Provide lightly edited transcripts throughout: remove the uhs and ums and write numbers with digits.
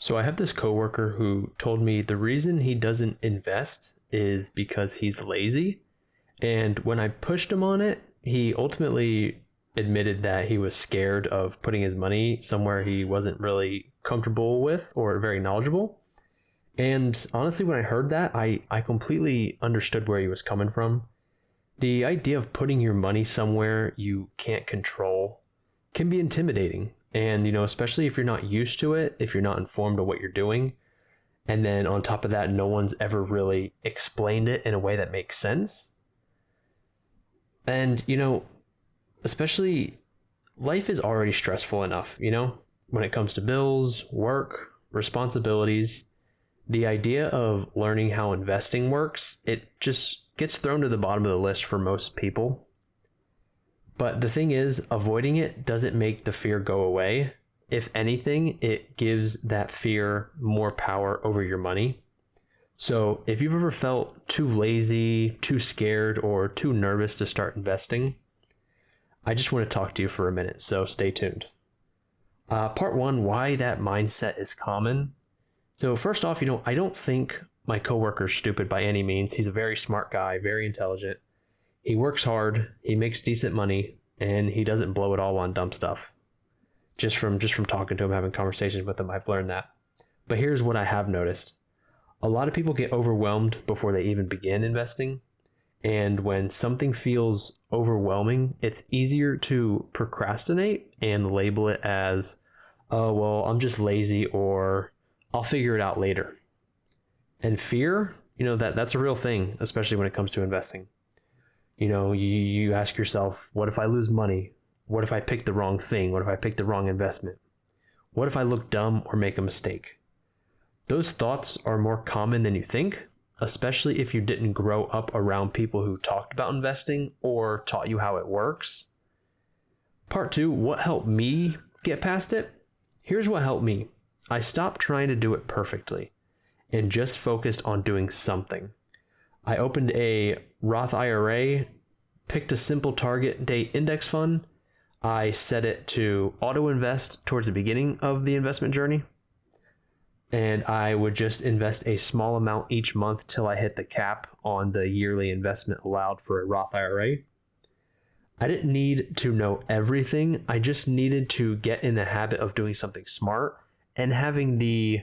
So I have this coworker who told me the reason he doesn't invest is because he's lazy. And when I pushed him on it, he ultimately admitted that he was scared of putting his money somewhere he wasn't really comfortable with or very knowledgeable. And honestly, when I heard that, I completely understood where he was coming from. The idea of putting your money somewhere you can't control can be intimidating. And, especially if you're not used to it, if you're not informed of what you're doing. And then on top of that, no one's ever really explained it in a way that makes sense. And, especially life is already stressful enough, when it comes to bills, work, responsibilities. The idea of learning how investing works, it just gets thrown to the bottom of the list for most people. But the thing is, avoiding it doesn't make the fear go away. If anything, it gives that fear more power over your money. So if you've ever felt too lazy, too scared, or too nervous to start investing, I just want to talk to you for a minute, so stay tuned. Part one, why that mindset is common. So first off, I don't think my coworker's stupid by any means. He's a very smart guy, very intelligent. He works hard, he makes decent money, and he doesn't blow it all on dumb stuff. Just from talking to him, having conversations with him, I've learned that. But here's what I have noticed. A lot of people get overwhelmed before they even begin investing. And when something feels overwhelming, it's easier to procrastinate and label it as, oh, well, I'm just lazy, or I'll figure it out later. And fear, that's a real thing, especially when it comes to investing. You ask yourself, what if I lose money? What if I pick the wrong thing? What if I pick the wrong investment? What if I look dumb or make a mistake? Those thoughts are more common than you think, especially if you didn't grow up around people who talked about investing or taught you how it works. Part two, what helped me get past it? Here's what helped me. I stopped trying to do it perfectly and just focused on doing something. I opened a Roth IRA, picked a simple target date index fund. I set it to auto invest towards the beginning of the investment journey. And I would just invest a small amount each month till I hit the cap on the yearly investment allowed for a Roth IRA. I didn't need to know everything. I just needed to get in the habit of doing something smart and having the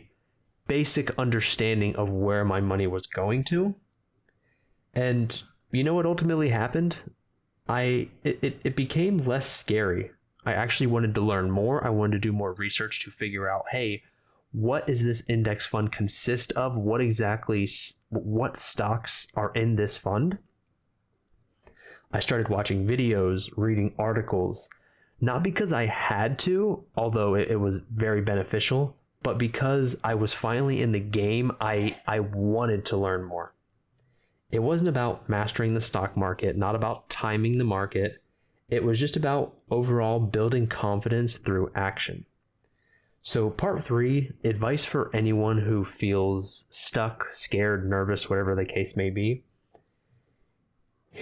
basic understanding of where my money was going to. And you know what ultimately happened? It became less scary. I actually wanted to learn more. I wanted to do more research to figure out, hey, what does this index fund consist of? What stocks are in this fund? I started watching videos, reading articles, not because I had to, although it was very beneficial, but because I was finally in the game, I wanted to learn more. It wasn't about mastering the stock market, not about timing the market. It was just about overall building confidence through action. So part three, advice for anyone who feels stuck, scared, nervous, whatever the case may be.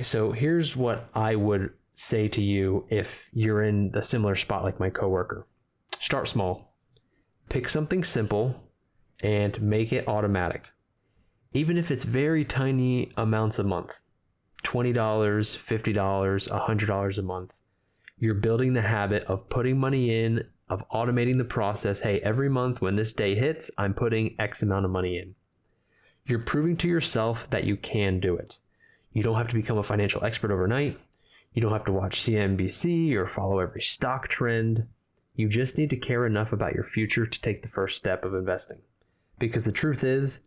So here's what I would say to you if you're in the similar spot like my coworker. Start small. Pick something simple and make it automatic. Even if it's very tiny amounts a month, $20, $50, $100 a month, you're building the habit of putting money in, of automating the process. Hey, every month when this day hits, I'm putting X amount of money in. You're proving to yourself that you can do it. You don't have to become a financial expert overnight. You don't have to watch CNBC or follow every stock trend. You just need to care enough about your future to take the first step of investing. Because the truth is,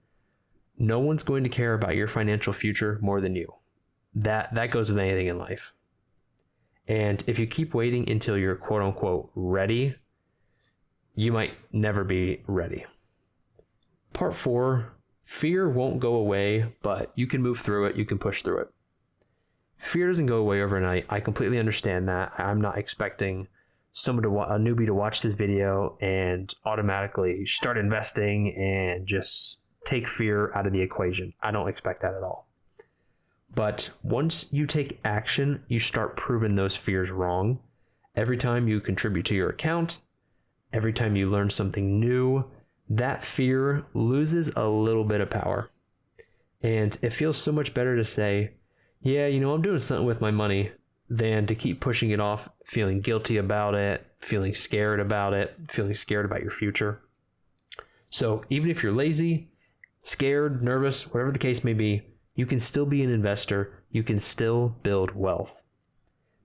no one's going to care about your financial future more than you. That goes with anything in life. And if you keep waiting until you're quote unquote ready, you might never be ready. Part four, fear won't go away, but you can move through it. You can push through it. Fear doesn't go away overnight. I completely understand that. I'm not expecting a newbie to watch this video and automatically start investing and just take fear out of the equation. I don't expect that at all. But once you take action, you start proving those fears wrong. Every time you contribute to your account, every time you learn something new, that fear loses a little bit of power. And it feels so much better to say, yeah, I'm doing something with my money, than to keep pushing it off, feeling guilty about it, feeling scared about it, feeling scared about your future. So even if you're lazy, scared, nervous, whatever the case may be, you can still be an investor. You can still build wealth.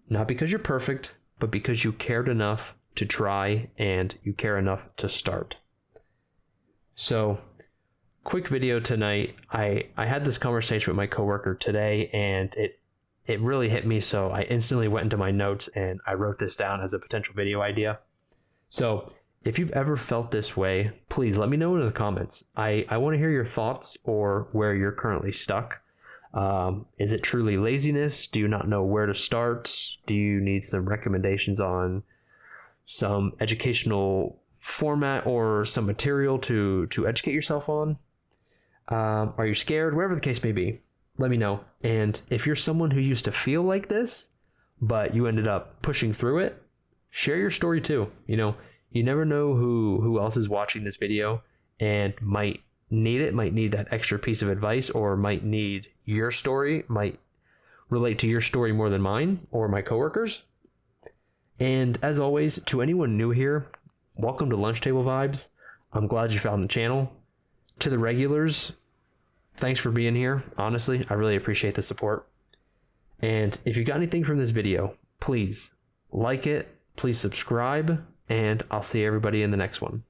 Not because you're perfect, but because you cared enough to try and you care enough to start. So, quick video tonight. I had this conversation with my coworker today, and it really hit me. So I instantly went into my notes and I wrote this down as a potential video idea. So if you've ever felt this way, please let me know in the comments. I want to hear your thoughts or where you're currently stuck. Is it truly laziness? Do you not know where to start? Do you need some recommendations on some educational format or some material to educate yourself on? Are you scared? Whatever the case may be, let me know. And if you're someone who used to feel like this, but you ended up pushing through it, share your story too. You never know who else is watching this video and might need that extra piece of advice, or might need your story, might relate to your story more than mine or my coworkers. And as always, to anyone new here, welcome to Lunch Table Vibes. I'm glad you found the channel. To the regulars, thanks for being here. Honestly, I really appreciate the support. And if you got anything from this video, please like it, please subscribe, and I'll see everybody in the next one.